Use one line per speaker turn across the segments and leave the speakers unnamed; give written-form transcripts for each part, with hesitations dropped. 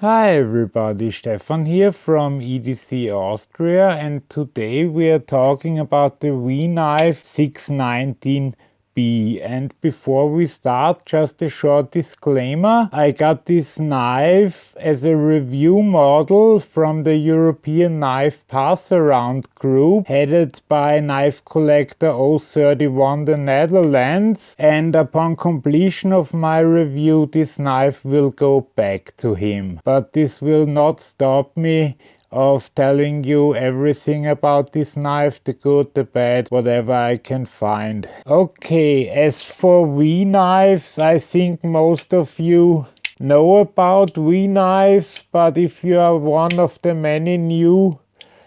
Hi everybody, Stefan here from EDC Austria, and today we are talking about the V-Knife 619B. And before we start, just a short disclaimer. I got this knife as a review model from the European Knife Pass-Around group headed by knife collector 031 the Netherlands, and upon completion of my review this knife will go back to him. But this will not stop me of telling you everything about this knife, the good, the bad, whatever I can find. Okay, as for V-knives, I think most of you know about V-knives, but if you are one of the many new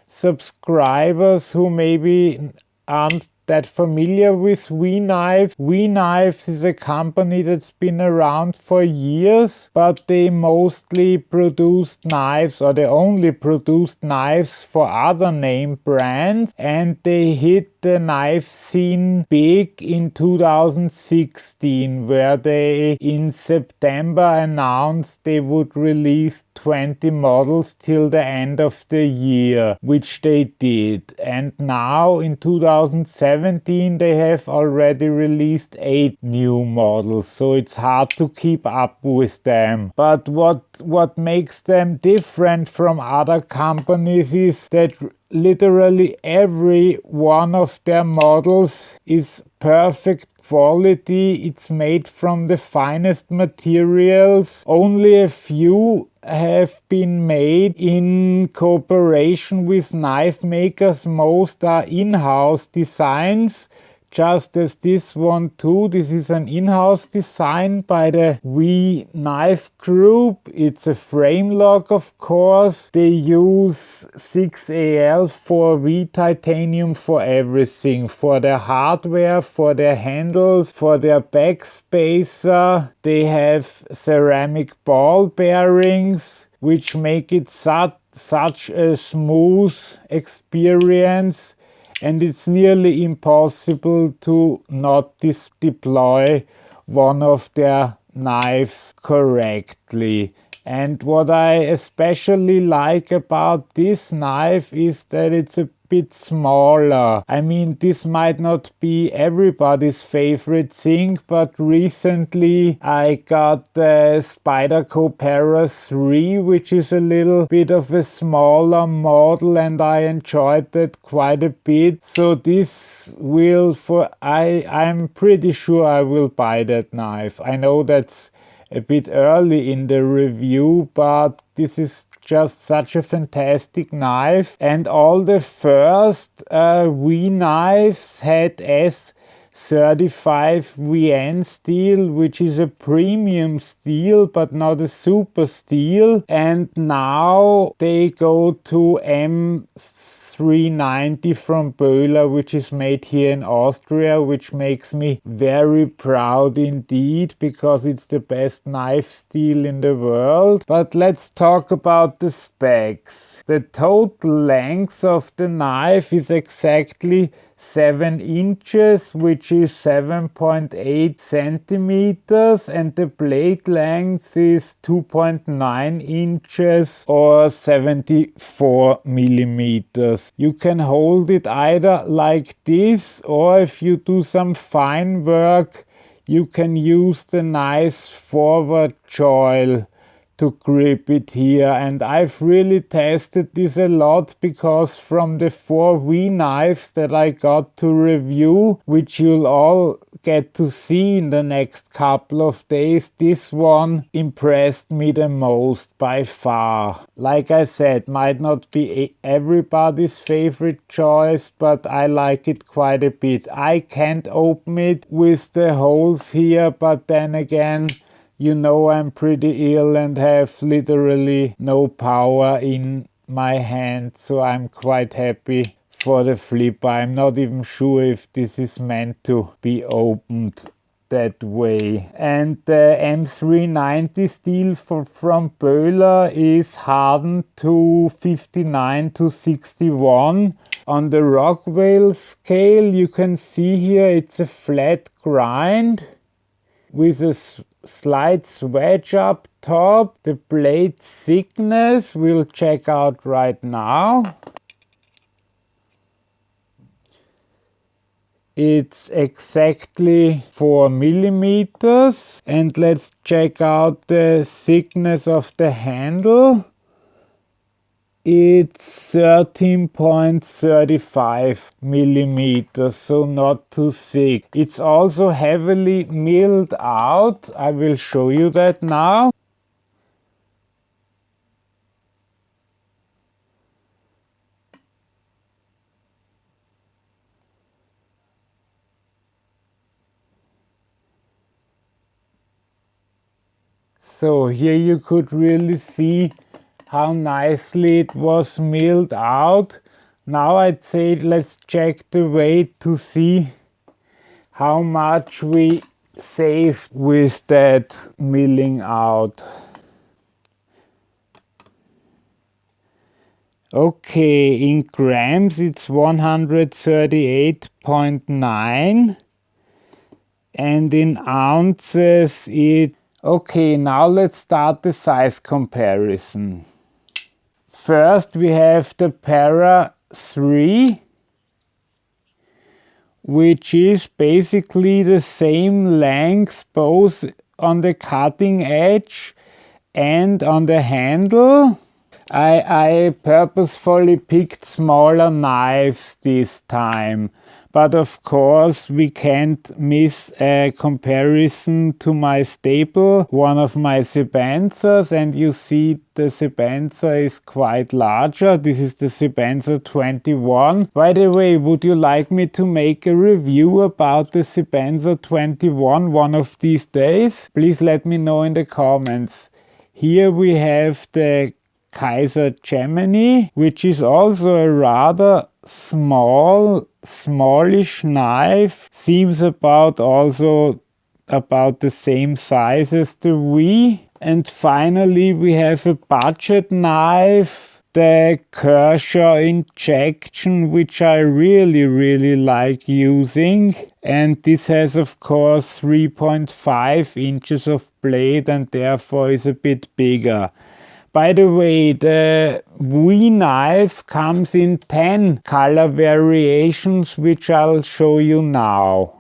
subscribers who maybe aren't that familiar with V-Knife. V-Knives is a company that's been around for years, but they mostly produced knives, or they only produced knives for other name brands, and they hit the knife scene big in 2016, where they in September announced they would release 20 models till the end of the year, which they did. And now in 2017 they have already released 8 new models, so it's hard to keep up with them. But what makes them different from other companies is that literally every one of their models is perfect quality. It's made from the finest materials. Only a few have been made in cooperation with knife makers. Most are in-house designs, just as this one too. This is an in-house design by the V-Knife Group. It's a frame lock, of course. They use 6Al 4V titanium for everything, for their hardware, for their handles, for their backspacer. They have ceramic ball bearings, which make it such a smooth experience. And it's nearly impossible to not deploy one of their knives correctly. And what I especially like about this knife is that it's a bit smaller. I mean, this might not be everybody's favorite thing, but recently I got the Spyderco Para 3, which is a little bit of a smaller model, and I enjoyed that quite a bit. So this will, I'm pretty sure I will buy that knife. I know that's a bit early in the review, but this is just such a fantastic knife. And all the first V-knives had S35 VN steel, which is a premium steel but not a super steel. And now they go to M390 from Böhler, which is made here in Austria, which makes me very proud indeed, because it's the best knife steel in the world. But let's talk about the specs. The total length of the knife is exactly 7 inches, which is 7.8 centimeters, and the blade length is 2.9 inches or 74 millimeters. You can hold it either like this, or if you do some fine work, you can use the nice forward choil to grip it here. And I've really tested this a lot, because from the 4 V-knives that I got to review, which you'll all get to see in the next couple of days, this one impressed me the most by far. Like I said, might not be everybody's favorite choice, but I like it quite a bit. I can't open it with the holes here, but then again, you know, I'm pretty ill and have literally no power in my hand, so I'm quite happy for the flipper. I'm not even sure if this is meant to be opened that way. And the M390 steel from Böhler is hardened to 59 to 61. On the Rockwell scale, you can see here it's a flat grind with a slight swedge up top. The blade thickness we'll check out right now. It's exactly 4 millimeters. And let's check out the thickness of the handle. It's 13.35 millimeters, so not too thick. It's also heavily milled out. I will show you that now. So here you could really see how nicely it was milled out. Now I'd say let's check the weight to see how much we saved with that milling out. Okay, in grams it's 138.9 and in ounces it... Okay, now let's start the size comparison. First we have the Para 3, which is basically the same length both on the cutting edge and on the handle. I purposefully picked smaller knives this time, but of course we can't miss a comparison to my staple, one of my Sebenzers, and you see the Sebenzer is quite larger. This is the Sebenzer 21. By the way, would you like me to make a review about the Sebenzer 21 one of these days? Please let me know in the comments. Here we have the Kaiser Gemini, which is also a rather smallish knife. Seems also about the same size as the V. And finally we have a budget knife, the Kershaw Injection, which I really like using. And this has of course 3.5 inches of blade and therefore is a bit bigger. By the way, the V knife comes in 10 color variations, which I'll show you now.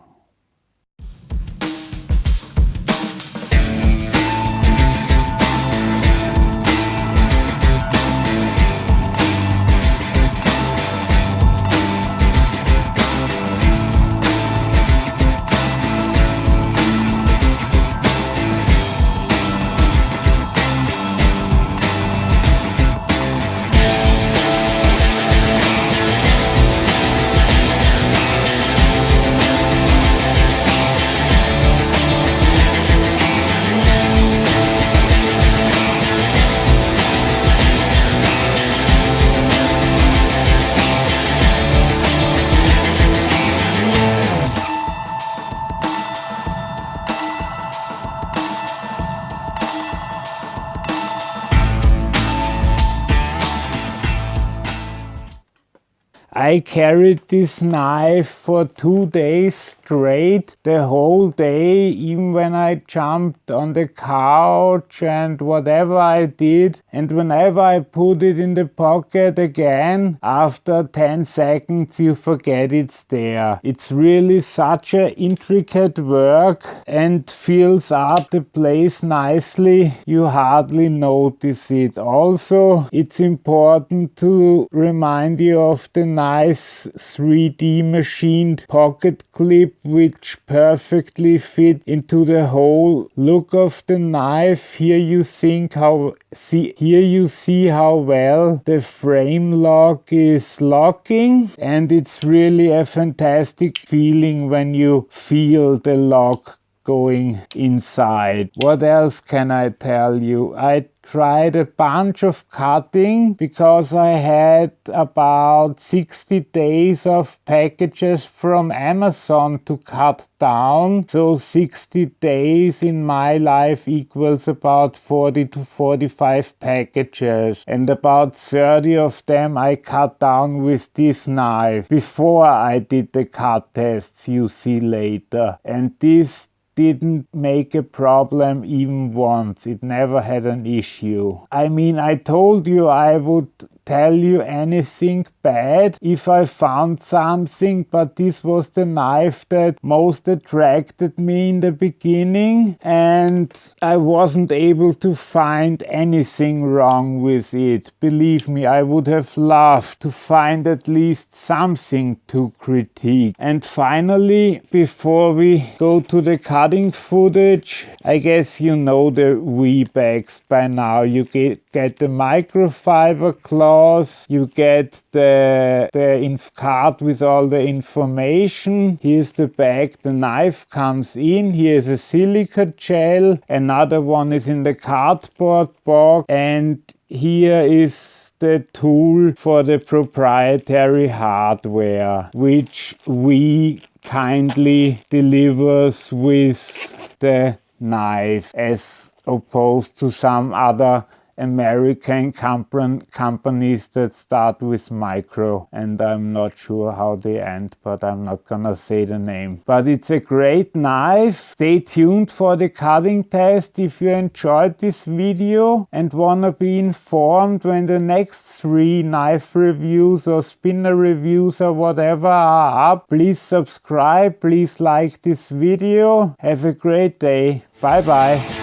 I carried this knife for 2 days straight, the whole day, even when I jumped on the couch and whatever I did. And whenever I put it in the pocket again, after 10 seconds you forget it's there. It's really such an intricate work and fills up the place nicely. You hardly notice it. Also, it's important to remind you of the nice 3D machined pocket clip which perfectly fit into the whole look of the knife. Here you see how well the frame lock is locking, and it's really a fantastic feeling when you feel the lock going inside. What else can I tell you? I tried a bunch of cutting because I had about 60 days of packages from Amazon to cut down. So 60 days in my life equals about 40 to 45 packages, and about 30 of them I cut down with this knife before I did the cut tests you see later. And this didn't make a problem even once. It never had an issue. I mean, I told you I would tell you anything bad if I found something, but this was the knife that most attracted me in the beginning, and I wasn't able to find anything wrong with it. Believe me, I would have loved to find at least something to critique. And finally, before we go to the cutting footage, I guess you know the V-bags by now. You get the microfiber cloth, you get the card with all the information. Here's the bag the knife comes in. Here's a silica gel. Another one is in the cardboard box. And here is the tool for the proprietary hardware, which we kindly delivers with the knife, as opposed to some other American companies that start with micro, and I'm not sure how they end, but I'm not gonna say the name. But it's a great knife. Stay tuned for the cutting test if you enjoyed this video and wanna be informed when the next 3 knife reviews or spinner reviews or whatever are up. Please subscribe, please like this video. Have a great day. Bye bye.